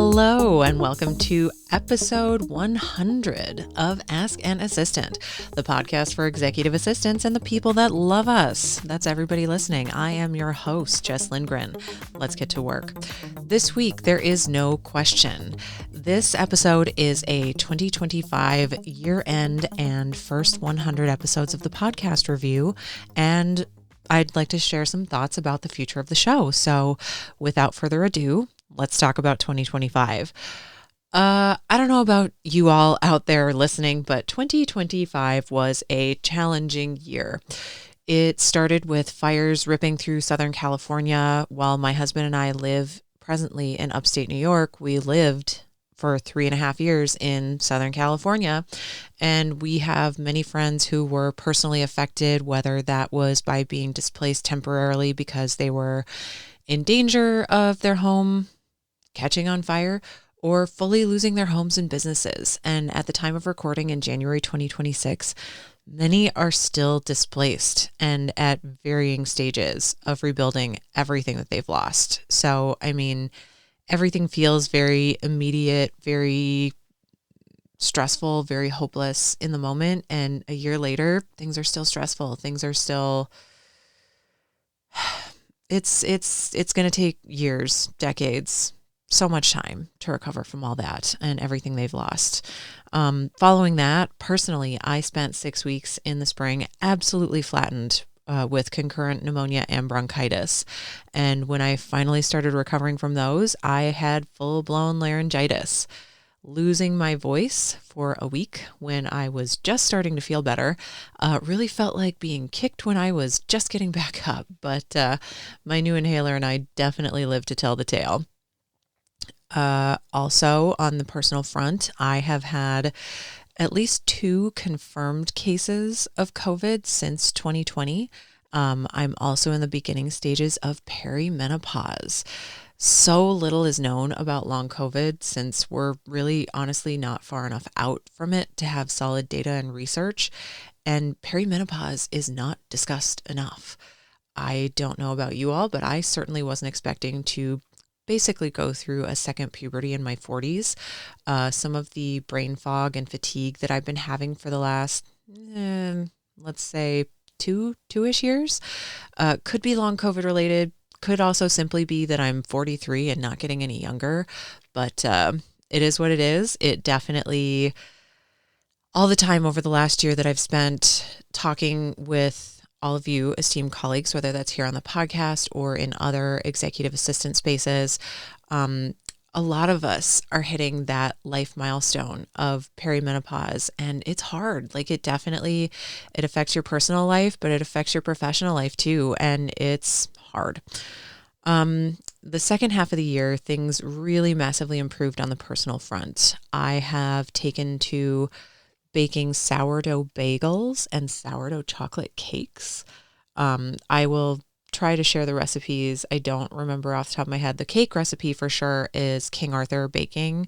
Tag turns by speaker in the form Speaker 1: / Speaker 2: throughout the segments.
Speaker 1: Hello, and welcome to episode 100 of Ask an Assistant, the podcast for executive assistants and the people that love us. That's everybody listening. I am your host, Jess Lindgren. Let's get to work. This week, there is no question. This episode is a 2025 year-end and first 100 episodes of the podcast review, and I'd like to share some thoughts about the future of the show. So without further ado, let's talk about 2025. I don't know about you all out there listening, but 2025 was a challenging year. It started with fires ripping through Southern California. While my husband and I live presently in upstate New York, we lived for 3.5 years in Southern California, and we have many friends who were personally affected, whether that was by being displaced temporarily because they were in danger of their home catching on fire, or fully losing their homes and businesses. And at the time of recording in January 2026, many are still displaced and at varying stages of rebuilding everything that they've lost. So, I mean, everything feels very immediate, very stressful, very hopeless in the moment. And a year later, things are still stressful. Things are still, it's going to take years, decades, so much time to recover from all that and everything they've lost. Following that, personally, I spent 6 weeks in the spring absolutely flattened with concurrent pneumonia and bronchitis. And when I finally started recovering from those, I had full-blown laryngitis. Losing my voice for a week when I was just starting to feel better really felt like being kicked when I was just getting back up. But my new inhaler and I definitely lived to tell the tale. Also, on the personal front, I have had at least 2 confirmed cases of COVID since 2020. I'm also in the beginning stages of perimenopause. So little is known about long COVID since we're really honestly not far enough out from it to have solid data and research. And perimenopause is not discussed enough. I don't know about you all, but I certainly wasn't expecting to basically go through a second puberty in my 40s. Some of the brain fog and fatigue that I've been having for the last, let's say, two-ish years, could be long COVID related. Could also simply be that I'm 43 and not getting any younger, but it is what it is. It definitely, all the time over the last year that I've spent talking with all of you esteemed colleagues, whether that's here on the podcast or in other executive assistant spaces, a lot of us are hitting that life milestone of perimenopause, and it's hard. Like it affects your personal life, but it affects your professional life too, and it's hard. The second half of the year, things really massively improved on the personal front. I have taken to baking sourdough bagels and sourdough chocolate cakes. I will try to share the recipes. I don't remember off the top of my head. The cake recipe for sure is King Arthur Baking.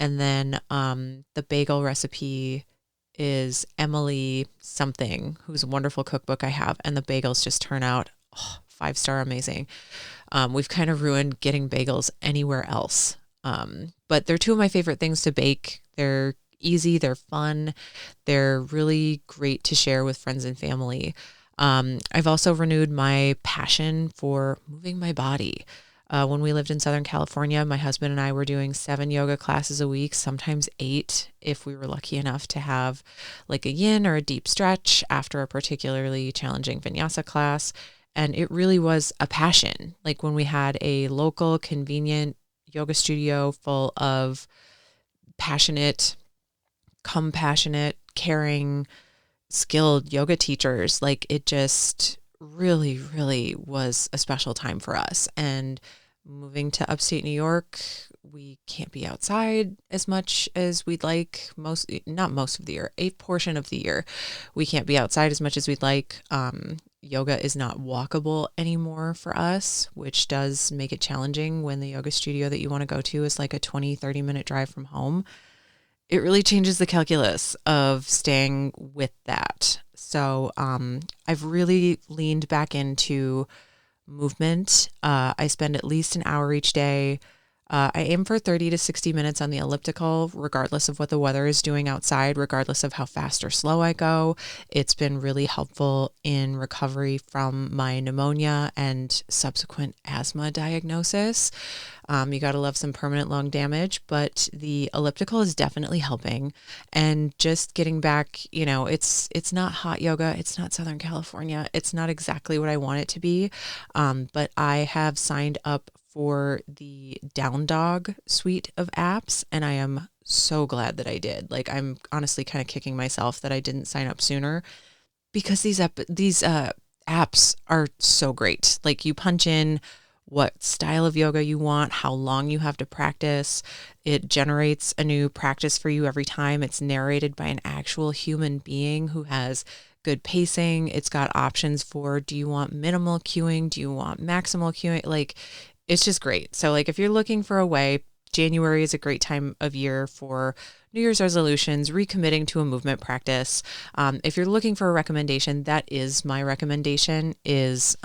Speaker 1: And then the bagel recipe is Emily something, who's a wonderful cookbook I have. And the bagels just turn out 5-star amazing. We've kind of ruined getting bagels anywhere else. But they're 2 of my favorite things to bake. They're easy, they're fun, they're really great to share with friends and family. I've also renewed my passion for moving my body. When we lived in Southern California, my husband and I were doing 7 yoga classes a week, sometimes 8, if we were lucky enough to have like a yin or a deep stretch after a particularly challenging vinyasa class. And it really was a passion. Like when we had a local, convenient yoga studio full of passionate, compassionate, caring, skilled yoga teachers, like it just really, really was a special time for us. And moving to upstate New York, we can't be outside as much as we'd like. Not most of the year, a portion of the year, we can't be outside as much as we'd like. Yoga is not walkable anymore for us, which does make it challenging when the yoga studio that you want to go to is like a 20-30 minute drive from home. It really changes the calculus of staying with that. So I've really leaned back into movement. I spend at least an hour each day I aim for 30 to 60 minutes on the elliptical, regardless of what the weather is doing outside, regardless of how fast or slow I go. It's been really helpful in recovery from my pneumonia and subsequent asthma diagnosis. You got to love some permanent lung damage, but the elliptical is definitely helping. And just getting back, it's not hot yoga. It's not Southern California. It's not exactly what I want it to be. But I have signed up for the Down Dog suite of apps, and I am so glad that I did. Like, I'm honestly kind of kicking myself that I didn't sign up sooner, because these apps are so great. Like, you punch in what style of yoga you want, how long you have to practice. It generates a new practice for you every time. It's narrated by an actual human being who has good pacing. It's got options for, do you want minimal cueing? Do you want maximal cueing? Like, it's just great. So like, if you're looking for a way, January is a great time of year for New Year's resolutions, recommitting to a movement practice. If you're looking for a recommendation, that is my recommendation, is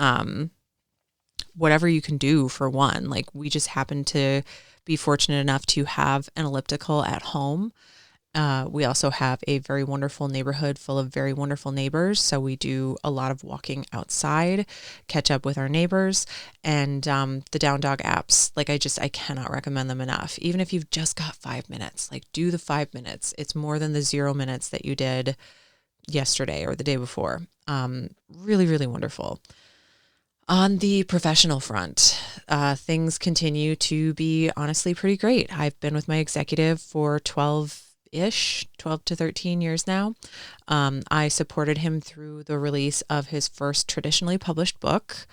Speaker 1: whatever you can do for one. Like, we just happen to be fortunate enough to have an elliptical at home. We also have a very wonderful neighborhood full of very wonderful neighbors. So we do a lot of walking outside, catch up with our neighbors, and the Down Dog apps. Like, I cannot recommend them enough. Even if you've just got 5 minutes, like, do the 5 minutes. It's more than the 0 minutes that you did yesterday or the day before. Really, really wonderful. On the professional front, things continue to be honestly pretty great. I've been with my executive for 12 to 13 years now. I supported him through the release of his first traditionally published book,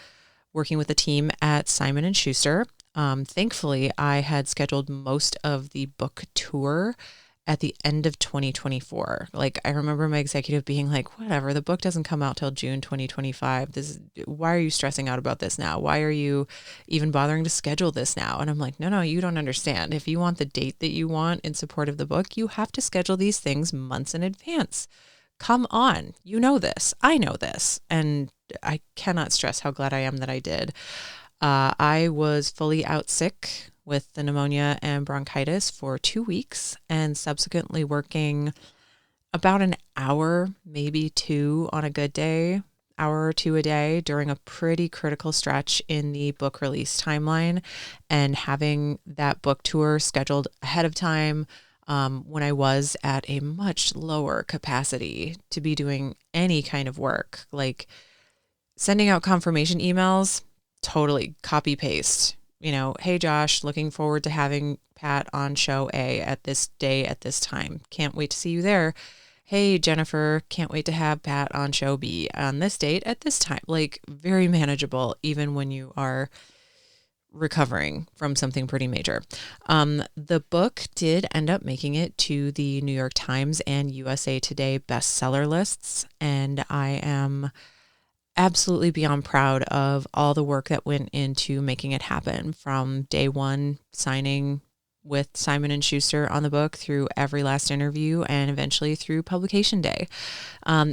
Speaker 1: working with a team at Simon & Schuster. Thankfully, I had scheduled most of the book tour at the end of 2024. Like, I remember my executive being like, whatever, the book doesn't come out till June 2025. Why are you stressing out about this now? Why are you even bothering to schedule this now? And I'm like, no, you don't understand. If you want the date that you want in support of the book, you have to schedule these things months in advance. Come on. You know this. I know this. And I cannot stress how glad I am that I did. I was fully out sick with the pneumonia and bronchitis for 2 weeks, and subsequently working about an hour, maybe two on a good day, hour or two a day during a pretty critical stretch in the book release timeline, and having that book tour scheduled ahead of time when I was at a much lower capacity to be doing any kind of work, like sending out confirmation emails, totally copy paste. Hey Josh, looking forward to having Pat on show A at this day at this time. Can't wait to see you there. Hey Jennifer, can't wait to have Pat on show B on this date at this time. Like, very manageable, even when you are recovering from something pretty major. The book did end up making it to the New York Times and USA Today bestseller lists, and I am absolutely beyond proud of all the work that went into making it happen, from day one signing with Simon & Schuster on the book through every last interview and eventually through publication day.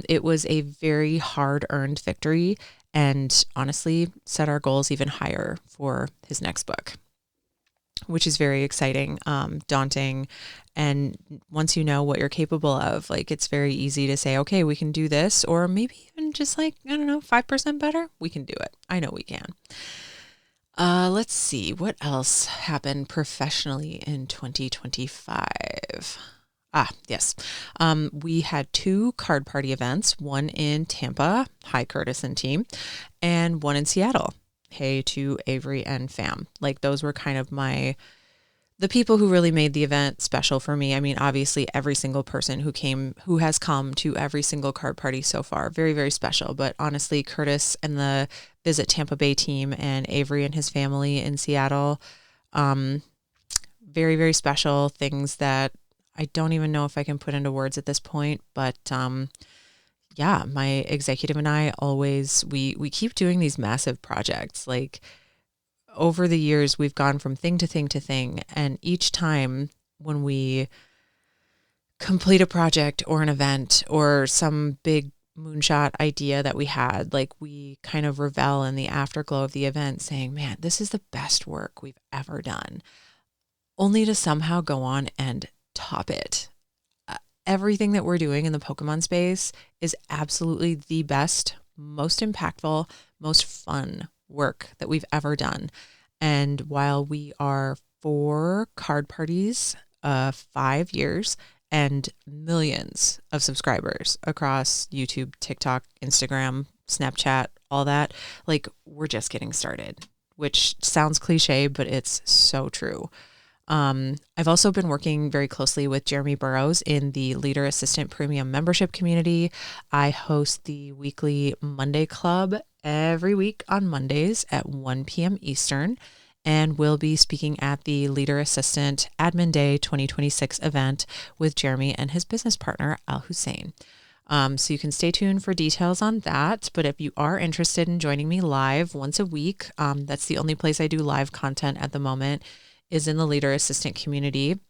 Speaker 1: It was a very hard-earned victory, and honestly set our goals even higher for his next book, which is very exciting, daunting. And once you know what you're capable of, like, it's very easy to say, okay, we can do this, or maybe even just 5% better. We can do it. I know we can. Let's see what else happened professionally in 2025. Yes. We had 2 card party events, one in Tampa, hi Curtis and team, and one in Seattle. Hey to Avery and fam. Like, those were kind of the people who really made the event special for me. I mean, obviously every single person who has come to every single card party so far, very, very special. But honestly, Curtis and the Visit Tampa Bay team, and Avery and his family in Seattle, very, very special things that I don't even know if I can put into words at this point. But yeah, my executive and I always, we keep doing these massive projects. Like, over the years, we've gone from thing to thing to thing. And each time when we complete a project or an event or some big moonshot idea that we had, like, we kind of revel in the afterglow of the event saying, man, this is the best work we've ever done. only to somehow go on and top it. Everything that we're doing in the Pokemon space is absolutely the best, most impactful, most fun work that we've ever done. And while we are 4 card parties, 5 years, and millions of subscribers across YouTube, TikTok, Instagram, Snapchat, all that, like, we're just getting started, which sounds cliche, but it's so true. I've also been working very closely with Jeremy Burrows in the Leader Assistant Premium membership community. I host the weekly Monday Club every week on Mondays at 1 p.m. Eastern, and will be speaking at the Leader Assistant Admin Day 2026 event with Jeremy and his business partner, Al Hussein. So you can stay tuned for details on that. But if you are interested in joining me live once a week, that's the only place I do live content at the moment, is in the Leader Assistant community.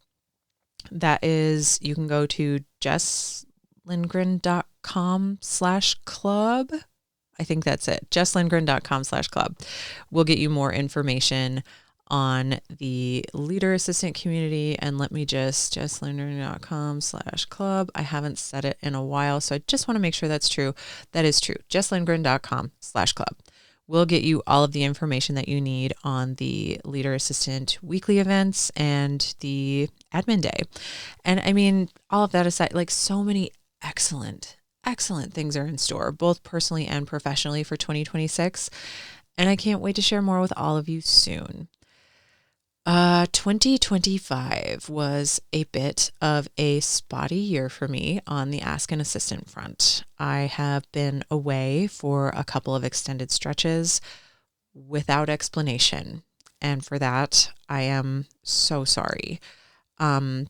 Speaker 1: That is, you can go to jesslindgren.com/club. I think that's it. jesslindgren.com/club. We'll get you more information on the Leader Assistant community. And let me just, jesslindgren.com/club. I haven't said it in a while, so I just want to make sure that's true. That is true. jesslindgren.com/club. We'll get you all of the information that you need on the Leader Assistant weekly events and the admin day. And I mean, all of that aside, like, so many excellent things are in store, both personally and professionally, for 2026. And I can't wait to share more with all of you soon. 2025 was a bit of a spotty year for me on the Ask an Assistant front. I have been away for a couple of extended stretches without explanation. And for that, I am so sorry. I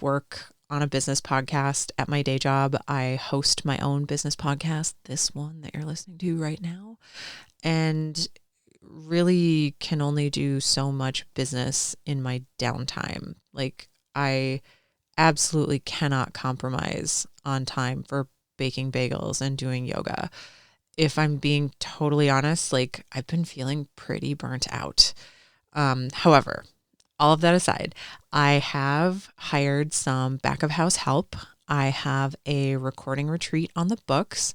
Speaker 1: work on a business podcast at my day job. I host my own business podcast, this one that you're listening to right now, and really can only do so much business in my downtime. Like, I absolutely cannot compromise on time for baking bagels and doing yoga. If I'm being totally honest, like, I've been feeling pretty burnt out. However, all of that aside, I have hired some back of house help. I have a recording retreat on the books,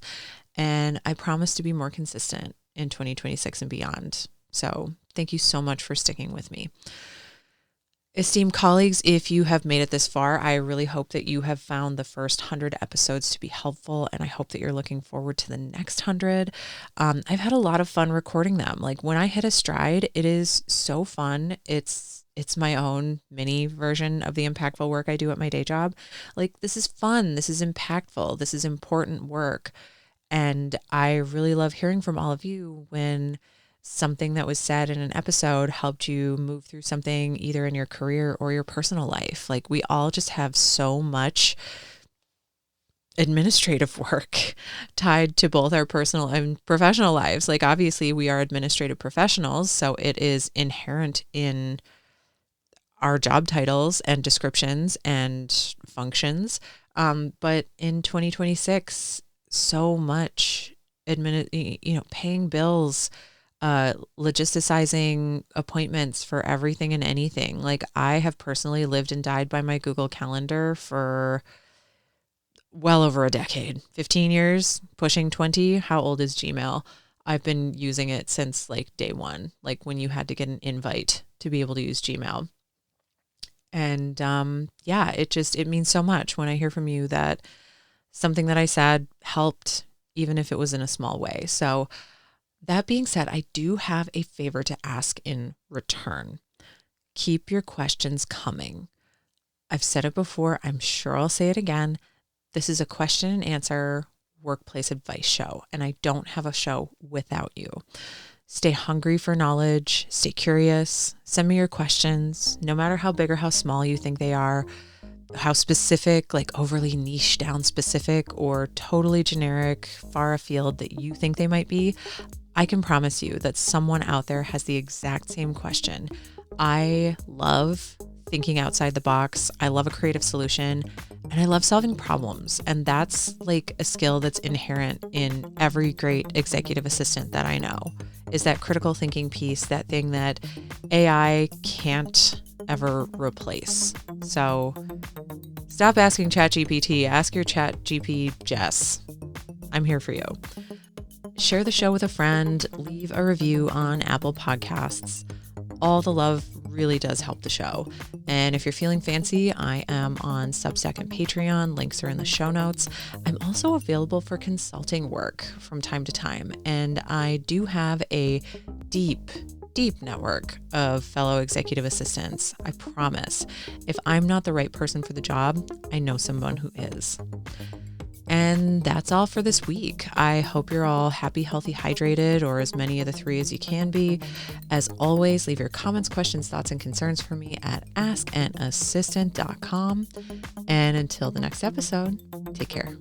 Speaker 1: and I promise to be more consistent in 2026 and beyond. So thank you so much for sticking with me. Esteemed colleagues, if you have made it this far, I really hope that you have found the first 100 episodes to be helpful, and I hope that you're looking forward to the next 100. I've had a lot of fun recording them. Like, when I hit a stride, it is so fun. It's my own mini version of the impactful work I do at my day job. Like, this is fun. This is impactful. This is important work. And I really love hearing from all of you when something that was said in an episode helped you move through something either in your career or your personal life. Like, we all just have so much administrative work tied to both our personal and professional lives. Like, obviously we are administrative professionals, so it is inherent in our job titles and descriptions and functions. But in 2026, so much paying bills, logisticizing appointments for everything and anything. Like, I have personally lived and died by my Google Calendar for well over a decade, 15 years, pushing 20. How old is Gmail? I've been using it since like day one, like when you had to get an invite to be able to use Gmail. And it means so much when I hear from you that something that I said helped, even if it was in a small way. So that being said, I do have a favor to ask in return. Keep your questions coming. I've said it before. I'm sure I'll say it again. This is a question and answer workplace advice show, and I don't have a show without you. Stay hungry for knowledge. Stay curious. Send me your questions, no matter how big or how small you think they are, how specific, like overly niche down specific, or totally generic, far afield that you think they might be. I can promise you that someone out there has the exact same question. I love thinking outside the box. I love a creative solution, and I love solving problems. And that's like a skill that's inherent in every great executive assistant that I know, is that critical thinking piece, that thing that AI can't ever replace. So stop asking ChatGPT, ask your ChatGPT Jess. I'm here for you. Share the show with a friend, leave a review on Apple Podcasts. All the love really does help the show. And if you're feeling fancy, I am on Substack and Patreon. Links are in the show notes. I'm also available for consulting work from time to time. And I do have a deep network of fellow executive assistants. I promise. If I'm not the right person for the job, I know someone who is. And that's all for this week. I hope you're all happy, healthy, hydrated, or as many of the three as you can be. As always, leave your comments, questions, thoughts, and concerns for me at askanassistant.com. And until the next episode, take care.